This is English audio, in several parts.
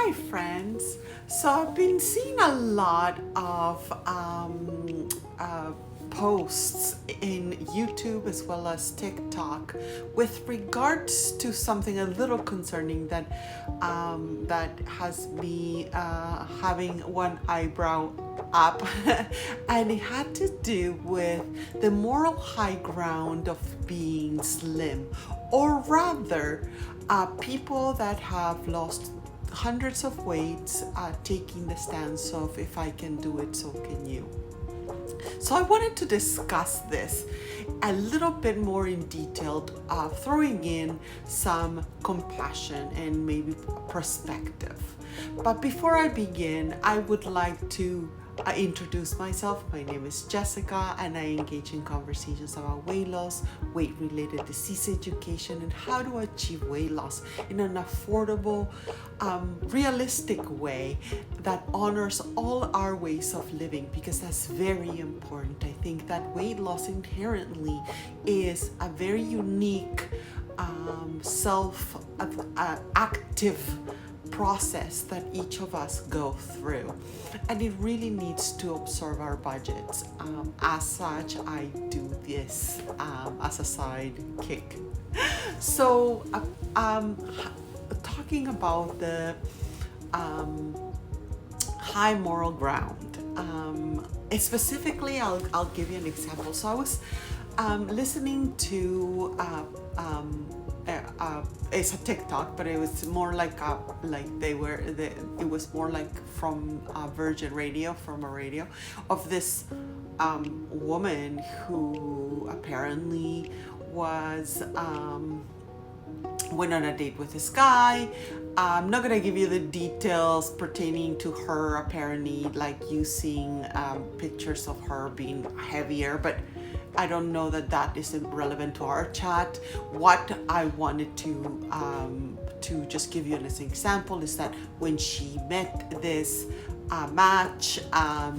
Hi, friends. So I've been seeing a lot of posts in YouTube as well as TikTok with regards to something a little concerning that has me having one eyebrow up, and it had to do with the moral high ground of being slim, or rather, people that have lost hundreds of weights taking the stance of if I can do it, so can you. So I wanted to discuss this a little bit more in detail, throwing in some compassion and maybe perspective. But before I begin, I would like to introduce myself. My name is Jessica, and I engage in conversations about weight loss, weight-related disease education, and how to achieve weight loss in an affordable, realistic way that honors all our ways of living, because that's very important. I think that weight loss inherently is a very unique, self-active process that each of us go through, and it really needs to absorb our budgets. As such, I do this as a side kick. So talking about the high moral ground, specifically I'll give you an example. So I was listening to it's a TikTok, but it was more like it was more like from Virgin Radio, from a radio, of this woman who apparently was went on a date with this guy. I'm not gonna give you the details pertaining to her apparently like using pictures of her being heavier, but I don't know that isn't relevant to our chat. What I wanted to just give you as an example is that when she met this match,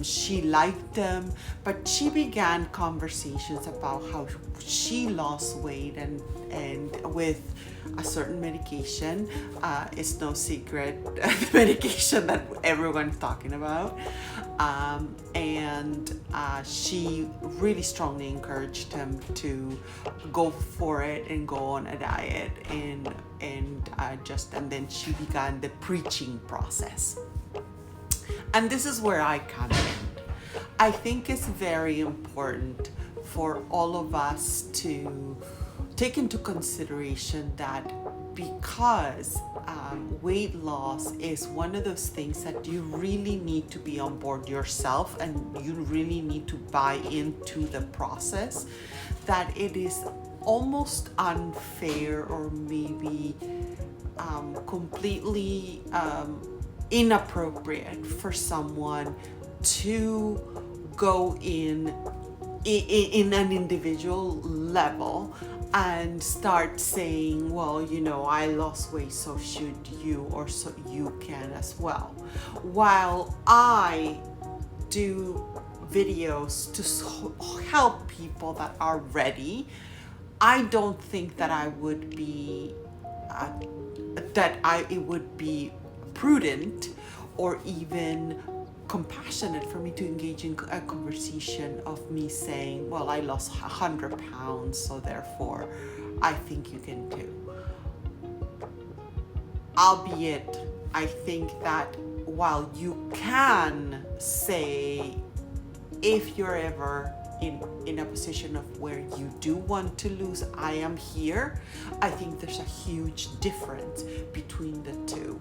she liked them, but she began conversations about how she lost weight and with a certain medication. It's no secret, the medication that everyone's talking about. And she really strongly encouraged him to go for it and go on a diet, and then she began the preaching process. And this is where I come in. I think it's very important for all of us to take into consideration that because weight loss is one of those things that you really need to be on board yourself, and you really need to buy into the process, that it is almost unfair or maybe completely inappropriate for someone to go in an individual level and start saying, well, I lost weight, so should you, or so you can as well. While I do videos to help people that are ready, I don't think that it would be prudent or even compassionate for me to engage in a conversation of me saying, well, I lost 100 pounds, so therefore I think you can too. Albeit, I think that while you can say, if you're ever in a position of where you do want to lose, I am here, I think there's a huge difference between the two.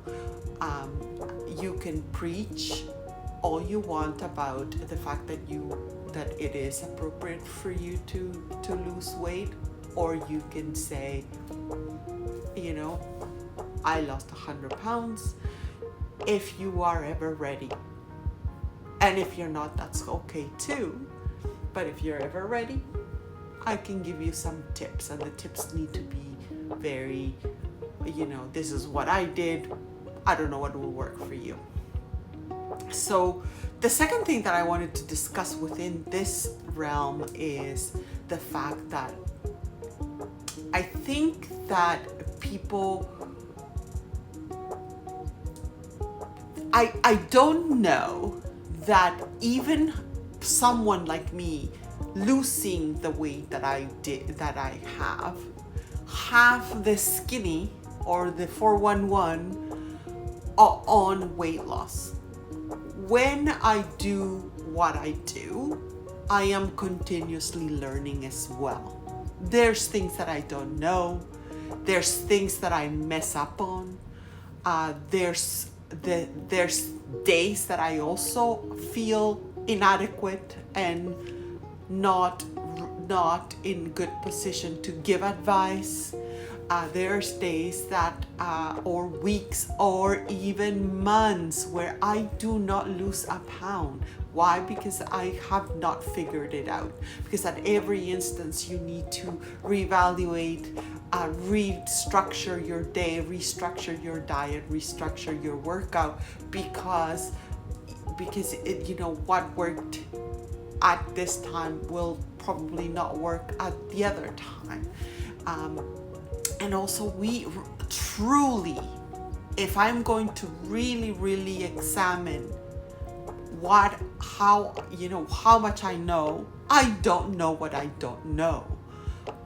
You can preach all you want about the fact that it is appropriate for you to lose weight, or you can say, I lost 100 pounds, if you are ever ready. And if you're not, that's okay too. But if you're ever ready, I can give you some tips, and the tips need to be very, this is what I did. I don't know what will work for you. So the second thing that I wanted to discuss within this realm is the fact that I think that people I don't know that even someone like me losing the weight that I have the skinny or the 411 on weight loss. When I do what I do, I am continuously learning as well. There's things that I don't know. There's things that I mess up on. There's days that I also feel inadequate and not in good position to give advice. There's days that or weeks or even months where I do not lose a pound. Why? Because I have not figured it out. Because at every instance you need to reevaluate, restructure your day, restructure your diet, restructure your workout, because it, what worked at this time will probably not work at the other time. And also we truly, if I'm going to really examine how much I know, I don't know what I don't know.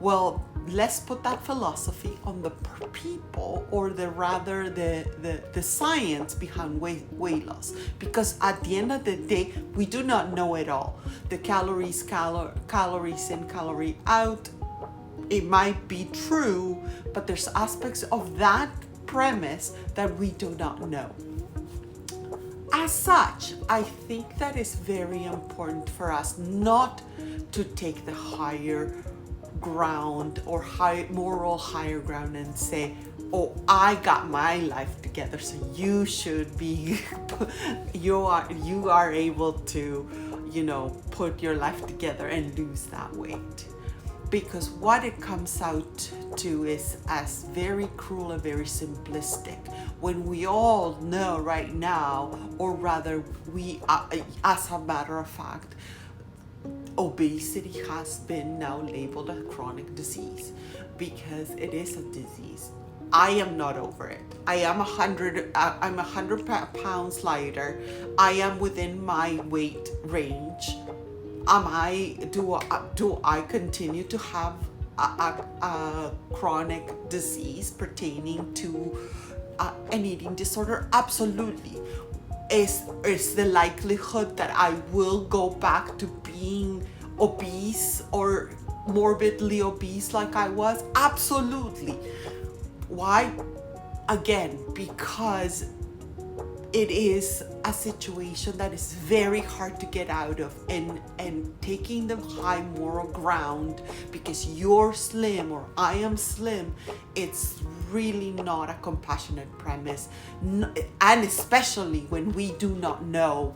Well, let's put that philosophy on the people, or the science behind weight loss, because at the end of the day, we do not know it all. The calories in, calorie out, it might be true, but there's aspects of that premise that we do not know. As such, I think that it's very important for us not to take the higher ground or moral higher ground and say, oh, I got my life together, so you should be you are able to put your life together and lose that weight. Because what it comes out to is as very cruel and very simplistic, when we all know right now, or rather we, as a matter of fact, obesity has been now labeled a chronic disease, because it is a disease. I am not over it. I'm 100 pounds lighter. I am within my weight range. Do I continue to have a chronic disease pertaining to an eating disorder? Absolutely. Is the likelihood that I will go back to being obese or morbidly obese like I was? Absolutely. Why? Again, because it is a situation that is very hard to get out of, and taking the high moral ground because you're slim or I am slim, it's really not a compassionate premise, and especially when we do not know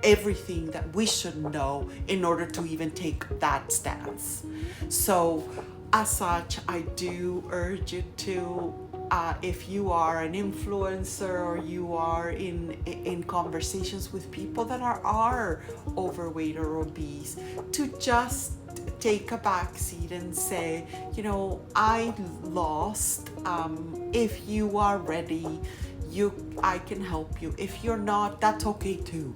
everything that we should know in order to even take that stance. So as such, I do urge you to, if you are an influencer or you are in conversations with people that are overweight or obese, to just take a back seat and say, I lost. If you are ready, I can help you. If you're not, that's okay too.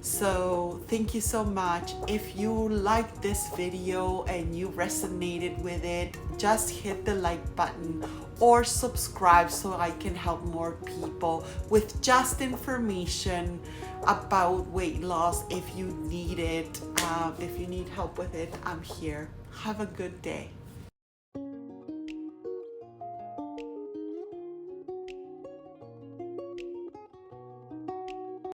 So thank you so much. If you liked this video and you resonated with it, just hit the like button or subscribe so I can help more people with just information about weight loss. If you need it, if you need help with it, I'm here. Have a good day.